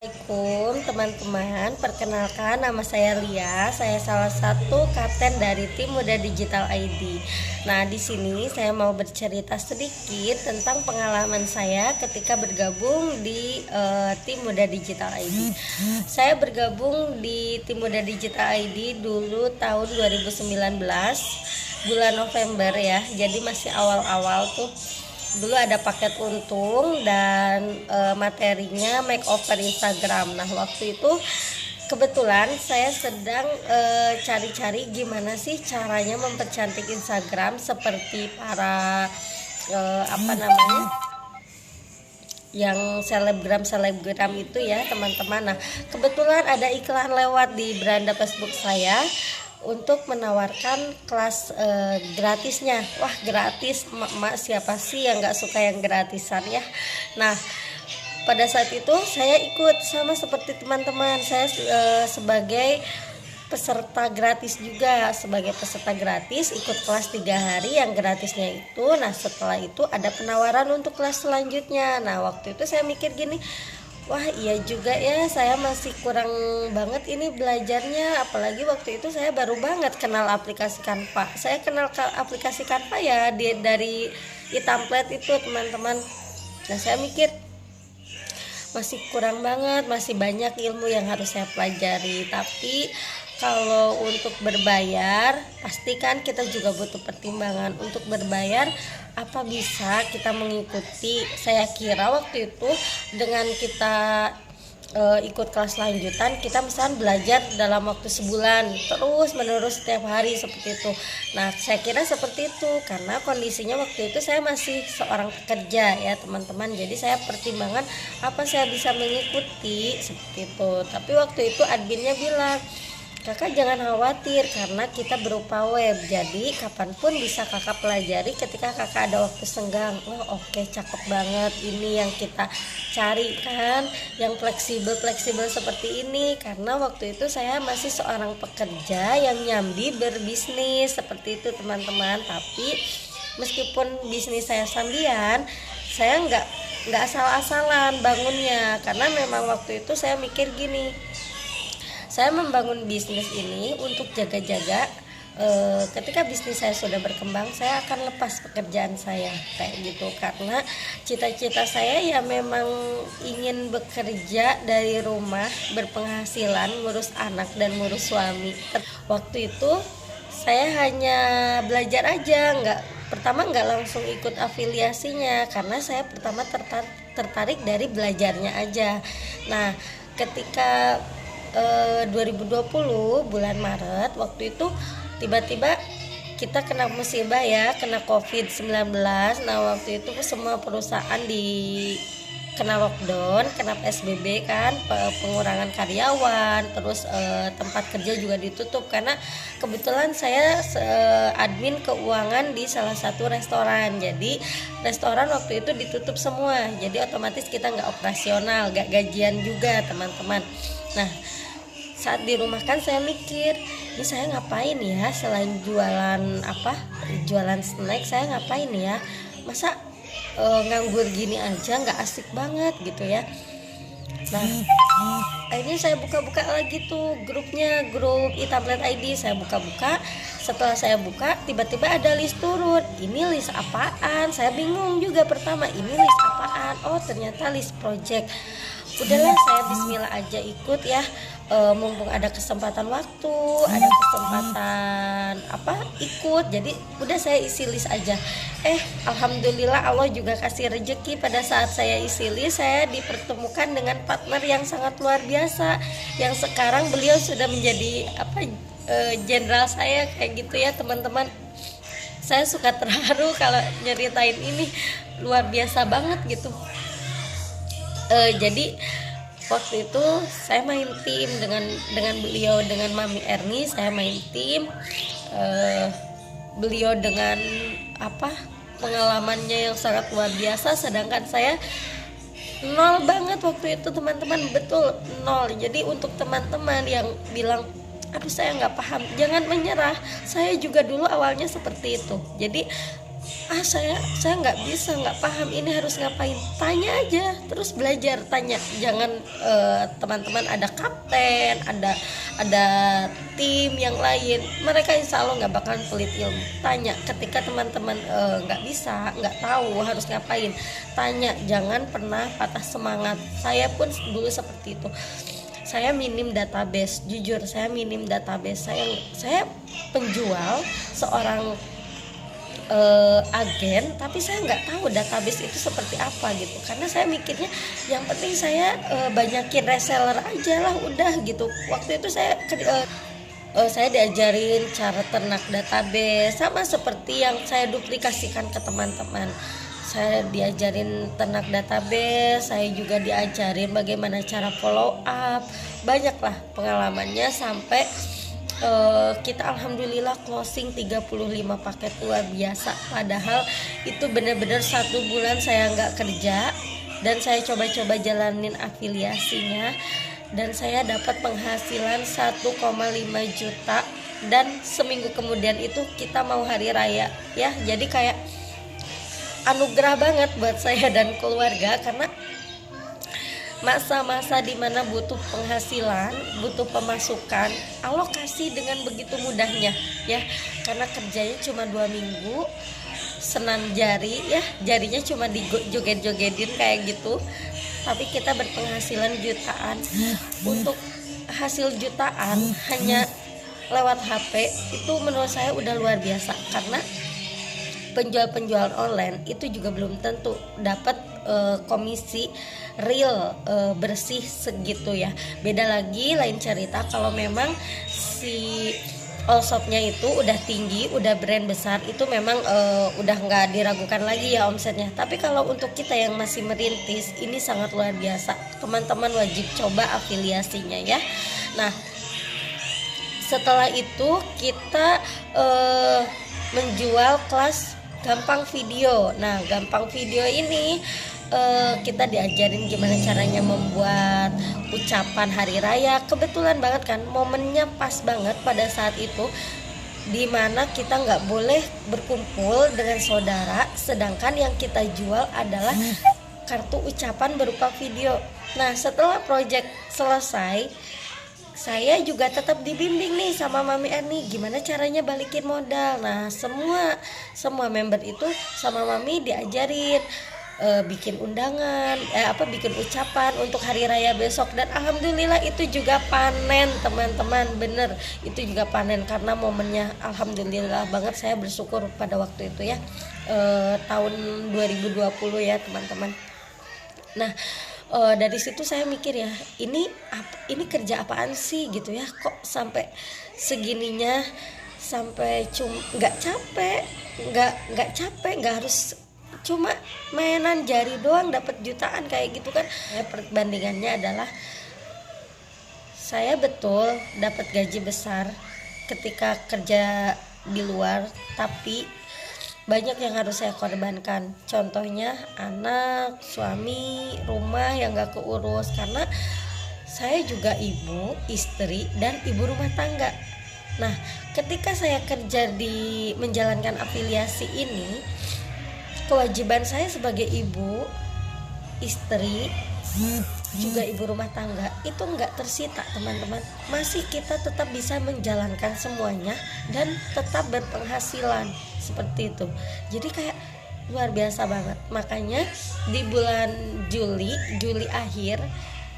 Assalamualaikum teman-teman, perkenalkan nama saya Lia. Saya salah satu kapten dari tim Muda Digital ID. Nah, di sini saya mau bercerita sedikit tentang pengalaman saya ketika bergabung di tim Muda Digital ID. Saya bergabung di tim Muda Digital ID dulu tahun 2019 bulan November ya. Jadi masih awal-awal tuh. Dulu ada paket untung dan materinya makeover Instagram. Nah, waktu itu kebetulan saya sedang cari-cari gimana sih caranya mempercantik Instagram seperti para yang selebgram itu ya teman-teman. Nah, kebetulan ada iklan lewat di beranda Facebook saya untuk menawarkan kelas gratisnya. Wah, gratis, emak siapa sih yang nggak suka yang gratisan ya. Nah, pada saat itu saya ikut sama seperti teman-teman. Saya sebagai peserta gratis juga, sebagai peserta gratis ikut kelas 3 hari yang gratisnya itu. Nah, setelah itu ada penawaran untuk kelas selanjutnya. Nah, waktu itu saya mikir gini, wah iya juga ya, saya masih kurang banget ini belajarnya. Apalagi waktu itu saya baru banget kenal aplikasi Canva. Saya kenal aplikasi Canva ya dari e-template itu teman-teman. Nah, saya mikir masih kurang banget, masih banyak ilmu yang harus saya pelajari. Tapi kalau untuk berbayar, pastikan kita juga butuh pertimbangan. Untuk berbayar, apa bisa kita mengikuti? Saya kira waktu itu dengan kita ikut kelas lanjutan, kita misalnya belajar dalam waktu sebulan, terus menerus setiap hari seperti itu. Nah, saya kira seperti itu karena kondisinya waktu itu saya masih seorang pekerja ya teman-teman. Jadi saya pertimbangan apa saya bisa mengikuti seperti itu. Tapi waktu itu adminnya bilang, kakak jangan khawatir karena kita berupa web, jadi kapanpun bisa kakak pelajari ketika kakak ada waktu senggang. Wah, oke, cakep banget, ini yang kita cari kan, yang fleksibel seperti ini. Karena waktu itu saya masih seorang pekerja yang nyambi berbisnis seperti itu teman-teman. Tapi meskipun bisnis saya sambian, saya nggak asal-asalan bangunnya, karena memang waktu itu saya mikir gini, saya membangun bisnis ini untuk jaga-jaga ketika bisnis saya sudah berkembang, saya akan lepas pekerjaan saya kayak gitu. Karena cita-cita saya ya memang ingin bekerja dari rumah, berpenghasilan, ngurus anak dan ngurus suami. Waktu itu saya hanya belajar aja, pertama nggak langsung ikut afiliasinya karena saya pertama tertarik dari belajarnya aja. Nah, ketika 2020 bulan Maret waktu itu tiba-tiba kita kena musibah ya, kena COVID-19. Nah, waktu itu semua perusahaan kena lockdown, kena PSBB kan, pengurangan karyawan, terus tempat kerja juga ditutup karena kebetulan saya admin keuangan di salah satu restoran. Jadi restoran waktu itu ditutup semua, jadi otomatis kita nggak operasional, nggak gajian juga teman-teman. Nah, saat di rumah kan saya mikir, ini saya ngapain ya selain jualan snack, saya ngapain ya, masa nganggur gini aja nggak asik banget gitu ya. Nah, akhirnya saya buka-buka lagi tuh grup e-template ID. Saya buka-buka, setelah saya buka tiba-tiba ada list turun. Ini list apaan? Saya bingung juga pertama, ini list apaan? Oh, ternyata list project. Udahlah, saya bismillah aja ikut ya. Mumpung ada kesempatan waktu, ada kesempatan ikut, jadi udah saya isi list aja. Alhamdulillah Allah juga kasih rezeki. Pada saat saya isi list, saya dipertemukan dengan partner yang sangat luar biasa, yang sekarang beliau sudah menjadi jenderal saya kayak gitu ya teman-teman. Saya suka terharu kalau nyeritain ini, luar biasa banget gitu. Jadi waktu itu saya main tim dengan beliau, dengan Mami Erni. Saya main tim, beliau dengan pengalamannya yang sangat luar biasa, sedangkan saya nol banget waktu itu teman-teman, betul nol. Jadi untuk teman-teman yang bilang aduh saya nggak paham, jangan menyerah. Saya juga dulu awalnya seperti itu. Jadi saya nggak bisa, nggak paham ini harus ngapain, tanya aja, terus belajar tanya. Jangan teman-teman ada kapten, ada tim yang lain, mereka insya Allah nggak bakalan pelit ilmu. Tanya ketika teman-teman nggak bisa, nggak tahu harus ngapain, tanya. Jangan pernah patah semangat. Saya pun dulu seperti itu. Saya minim database, jujur saya minim database. Saya penjual, seorang agen, tapi saya nggak tahu database itu seperti apa gitu. Karena saya mikirnya yang penting saya banyakin reseller aja lah, udah gitu. Waktu itu saya diajarin cara ternak database, sama seperti yang saya duplikasikan ke teman-teman. Saya diajarin ternak database, saya juga diajarin bagaimana cara follow up. Banyaklah pengalamannya sampai kita alhamdulillah closing 35 paket, luar biasa. Padahal itu benar-benar 1 bulan saya nggak kerja, dan saya coba-coba jalanin afiliasinya, dan saya dapat penghasilan 1,5 juta. Dan seminggu kemudian itu kita mau hari raya ya, jadi kayak anugerah banget buat saya dan keluarga. Karena masa-masa dimana butuh penghasilan, butuh pemasukan, Allah kasih dengan begitu mudahnya ya. Karena kerjanya cuma 2 minggu, senam jari ya, jarinya cuma dijoget-jogetin kayak gitu, tapi kita berpenghasilan jutaan. Untuk hasil jutaan hanya lewat HP itu menurut saya udah luar biasa. Karena penjual-penjual online itu juga belum tentu dapat komisi real bersih segitu ya. Beda lagi, lain cerita kalau memang si all shopnya itu udah tinggi, udah brand besar, itu memang udah nggak diragukan lagi ya omsetnya. Tapi kalau untuk kita yang masih merintis, ini sangat luar biasa. Teman-teman wajib coba afiliasinya ya. Nah, setelah itu kita menjual kelas gampang video. Nah, gampang video ini kita diajarin gimana caranya membuat ucapan hari raya. Kebetulan banget kan, momennya pas banget pada saat itu, dimana kita nggak boleh berkumpul dengan saudara, sedangkan yang kita jual adalah kartu ucapan berupa video. Nah, setelah project selesai, saya juga tetap dibimbing nih sama Mami Ani gimana caranya balikin modal. Nah, semua member itu sama Mami diajarin bikin undangan, bikin ucapan untuk hari raya besok. Dan alhamdulillah itu juga panen teman-teman, bener itu juga panen karena momennya alhamdulillah banget. Saya bersyukur pada waktu itu ya, tahun 2020 ya teman-teman. Nah, dari situ saya mikir ya, ini kerja apaan sih gitu ya, kok sampai segininya, sampai nggak capek, nggak harus cuma mainan jari doang dapat jutaan kayak gitu kan. Perbandingannya adalah saya betul dapat gaji besar ketika kerja di luar, tapi banyak yang harus saya korbankan. Contohnya anak, suami, rumah yang gak keurus. Karena saya juga ibu, istri, dan ibu rumah tangga. Nah, ketika saya kerja di menjalankan afiliasi ini, kewajiban saya sebagai ibu, istri, juga ibu rumah tangga itu nggak tersita teman-teman. Masih kita tetap bisa menjalankan semuanya dan tetap berpenghasilan seperti itu. Jadi kayak luar biasa banget. Makanya di bulan Juli akhir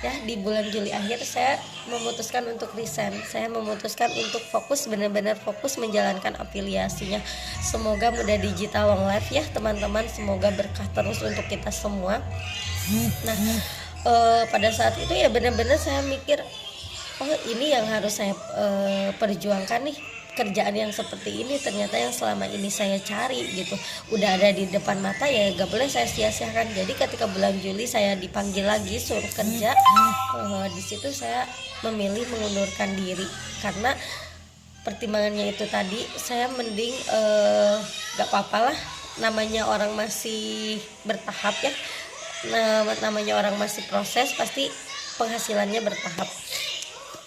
ya, di bulan Juli akhir saya memutuskan untuk resign. Saya memutuskan untuk benar-benar fokus menjalankan afiliasinya. Semoga mudah digital long life ya teman-teman, semoga berkah terus untuk kita semua. Nah, pada saat itu ya benar-benar saya mikir, oh ini yang harus saya perjuangkan nih, kerjaan yang seperti ini ternyata yang selama ini saya cari gitu, udah ada di depan mata ya gak boleh saya sia-siakan. Jadi ketika bulan Juli saya dipanggil lagi suruh kerja, di situ saya memilih mengundurkan diri karena pertimbangannya itu tadi. Saya mending gak apa-apa lah, namanya orang masih bertahap ya, namanya orang masih proses, pasti penghasilannya bertahap.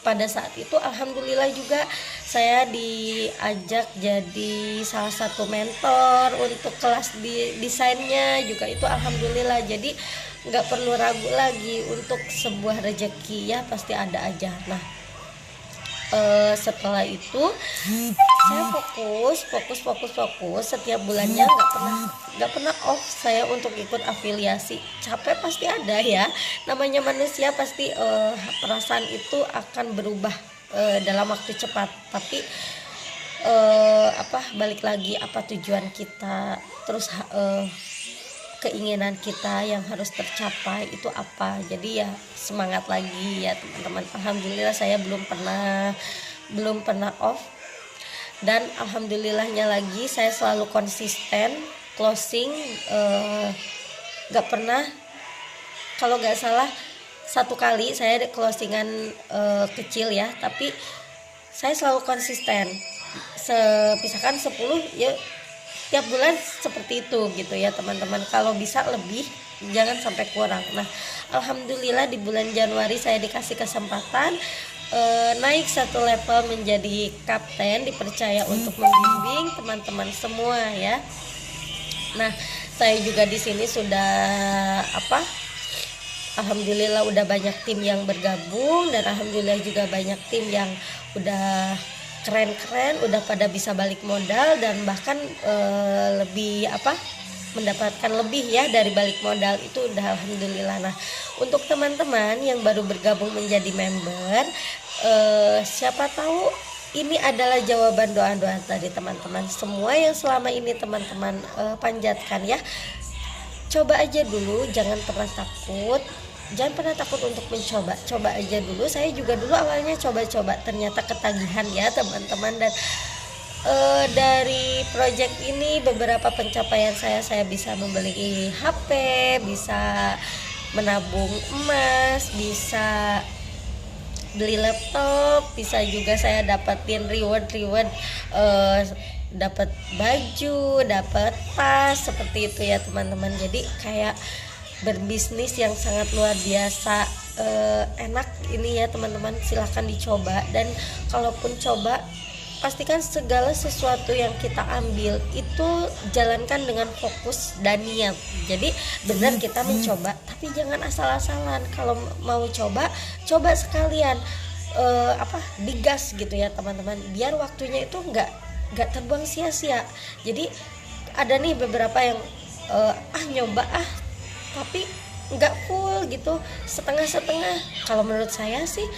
pada saat itu alhamdulillah juga saya diajak jadi salah satu mentor untuk kelas desainnya juga, itu alhamdulillah. Jadi nggak perlu ragu lagi, untuk sebuah rezeki ya pasti ada aja. Nah setelah itu saya fokus setiap bulannya, nggak pernah off saya untuk ikut afiliasi. Capek pasti ada ya, namanya manusia pasti perasaan itu akan berubah dalam waktu cepat, tapi balik lagi apa tujuan kita, terus keinginan kita yang harus tercapai itu apa. Jadi ya semangat lagi ya teman-teman. Alhamdulillah saya belum pernah off, dan alhamdulillahnya lagi saya selalu konsisten closing. Gak pernah, kalau gak salah satu kali saya ada closingan kecil ya, tapi saya selalu konsisten. Misalkan 10 ya tiap bulan seperti itu gitu ya teman-teman. Kalau bisa lebih, jangan sampai kurang. Nah alhamdulillah di bulan Januari saya dikasih kesempatan naik satu level menjadi kapten, dipercaya untuk membimbing teman-teman semua ya. Nah saya juga di sini sudah alhamdulillah udah banyak tim yang bergabung, dan alhamdulillah juga banyak tim yang udah keren-keren, udah pada bisa balik modal, dan bahkan lebih mendapatkan lebih ya dari balik modal, itu udah alhamdulillah. Nah untuk teman-teman yang baru bergabung menjadi member, siapa tahu ini adalah jawaban doa-doa tadi teman-teman semua yang selama ini teman-teman panjatkan ya. Coba aja dulu, jangan pernah takut untuk mencoba. Coba aja dulu. Saya juga dulu awalnya coba-coba, ternyata ketagihan ya teman-teman. Dan dari project ini beberapa pencapaian saya bisa membeli HP, bisa menabung emas, bisa beli laptop, bisa juga saya dapatin reward, dapat baju, dapat tas, seperti itu ya teman-teman. Jadi kayak berbisnis yang sangat luar biasa enak ini ya teman-teman. Silahkan dicoba, dan kalaupun coba pastikan segala sesuatu yang kita ambil itu jalankan dengan fokus dan niat. Jadi benar kita mencoba, tapi jangan asal-asalan. Kalau mau coba sekalian digas gitu ya teman-teman, biar waktunya itu nggak terbuang sia-sia. Jadi ada nih beberapa yang nyoba tapi nggak full gitu, setengah-setengah. Kalau menurut saya sih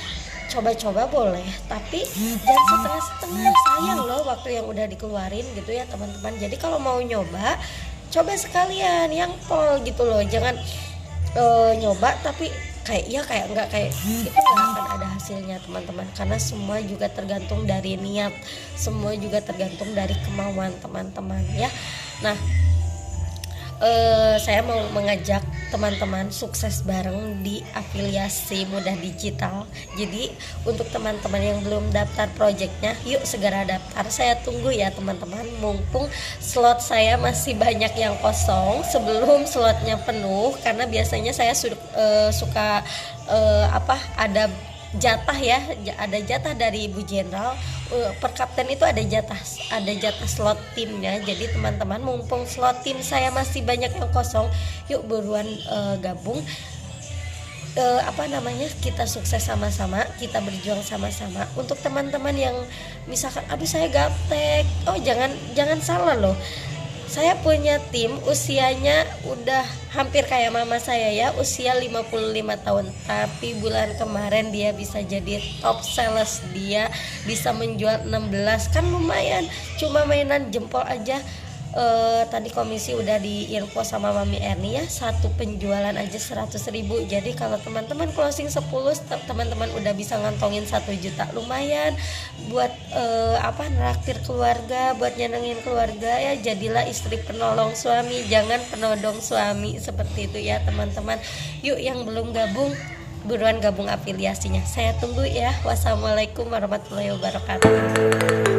coba-coba boleh, tapi jangan setengah-setengah, sayang loh waktu yang udah dikeluarin gitu ya teman-teman. Jadi kalau mau nyoba, coba sekalian yang full gitu loh, jangan nyoba tapi kayak nggak kayak itu, nggak akan ada hasilnya teman-teman. Karena semua juga tergantung dari niat, semua juga tergantung dari kemauan teman-teman ya. Nah saya mau mengajak teman-teman sukses bareng di afiliasi mudah digital. Jadi untuk teman-teman yang belum daftar projectnya, yuk segera daftar. Saya tunggu ya teman-teman, mumpung slot saya masih banyak yang kosong sebelum slotnya penuh. Karena biasanya saya suka ada jatah ya, ada jatah dari Ibu Jenderal. Per kapten itu ada jatah slot timnya. Jadi teman-teman, mumpung slot tim saya masih banyak yang kosong, yuk buruan gabung. Kita sukses sama-sama, kita berjuang sama-sama. Untuk teman-teman yang misalkan aduh saya gaptek, jangan salah loh. Saya punya tim usianya udah hampir kayak mama saya ya, usia 55 tahun. Tapi bulan kemarin dia bisa jadi top sales, dia bisa menjual 16, kan lumayan. Cuma mainan jempol aja. Tadi komisi udah diinfo sama Mami Erni ya, satu penjualan aja 100.000. Jadi kalau teman-teman closing 10, teman-teman udah bisa ngantongin 1 juta. Lumayan buat neraktir keluarga, buat nyenengin keluarga ya. Jadilah istri penolong suami, jangan penodong suami, seperti itu ya teman-teman. Yuk yang belum gabung, buruan gabung afiliasinya. Saya tunggu ya. Wassalamualaikum warahmatullahi wabarakatuh.